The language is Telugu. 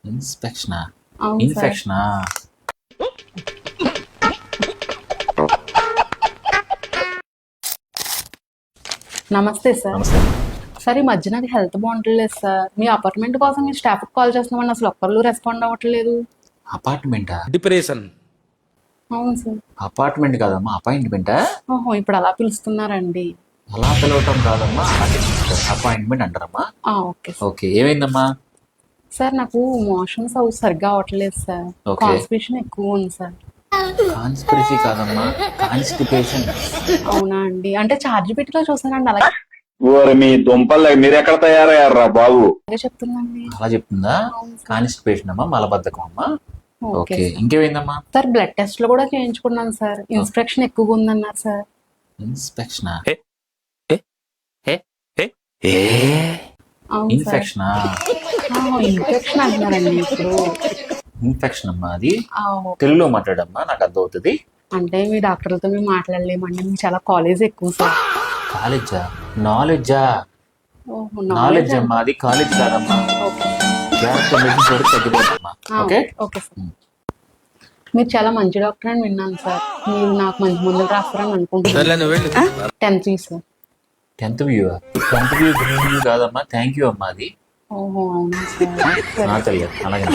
ఇన్స్పెక్షనా? అవును సార్. ఇన్ఫెక్షనా? నమస్తే సార్. నమస్తే. సార్ ఈ మధ్య నాకు హెల్త్ బాగుంటలేదు సార్. మీ అపార్ట్మెంట్ కోసం మీ స్టాఫ్కి కాల్ చేస్తున్నామని అసలు ఒక్కళ్ళు రెస్పాండ్ అవ్వట్లేదు. అపార్ట్మెంటా? డిప్రెషన్. అవును సార్. అపార్ట్మెంట్ కాదమ్మా, అపాయింట్మెంటా? ఓహో, ఇప్పుడు అలా పిలుస్తున్నారండి. అలా పిలవటం కాదమ్మా, అలాగే అపాయింట్మెంట్ అంటారమ్మా. Okay sir. ఓకే, ఏమైందమ్మా? సార్ నాకు మోషన్స్ అవి సరిగ్గా అవ్వట్లేదు సార్. ఓకే. కాన్స్టిపేషన్ ఎక్కువ ఉంది సార్. కాన్స్పిరసీ కాదమ్మా, కాన్స్టిపేషన్. అవునా అండి? అంటే చార్జ్ పెట్టిలో చూసానండి, అలాగే ఓరి మీ దుంపలు మీరు ఎక్కడ తయారయ్యారా బాబు? చెప్తుందండి. అలా చెప్తుందా? అవును సార్. కాన్స్టిపేషన్ అమ్మా, మలబద్ధకం అమ్మా. Okay okay, sir. ఇంకేమైందమ్మా? సార్ బ్లడ్ టెస్ట్ లో కూడా చేయించుకున్నాను సార్. ఇన్స్పెక్షన్ ఎక్కువగా ఉందన్నారు సార్. ఇన్స్పెక్షనా? అవును సార్. ఇన్ఫెక్షనా? ఇన్ఫెక్షన్ అంటున్నారండి ఇప్పుడు. ఇన్ఫెక్షన్ అమ్మా, అది ఓకే. తెలుగులో మాట్లాడమ్మా, నాకు అర్థం అవుతుంది. అంటే మీ డాక్టర్లతో మేము మాట్లాడలేమండి, మీకు చాలా కాలేజ్ ఎక్కువ సార్. కాలేజా? నాలెడ్జా? ఓహో, నాలెడ్జ్ అమ్మా, అది కాలేజ్ కాదమ్మా. ఓకే. జాగ్రత్త మెడిసిన్స్ వరకు తగ్గిపోతుందమ్మా. ఓకే. Okay sir. మీరు చాలా మంచి డాక్టర్ అని విన్నాను సార్. మీరు నాకు మంచి మందులు రాస్తారని అనుకుంటున్నాను. 10th sir. 10th view? 10th view green view కాదమ్మా, థ్యాంక్ యూ అమ్మా, అది ఓహో, అవునా సార్. నా తెలియదు. అలాగే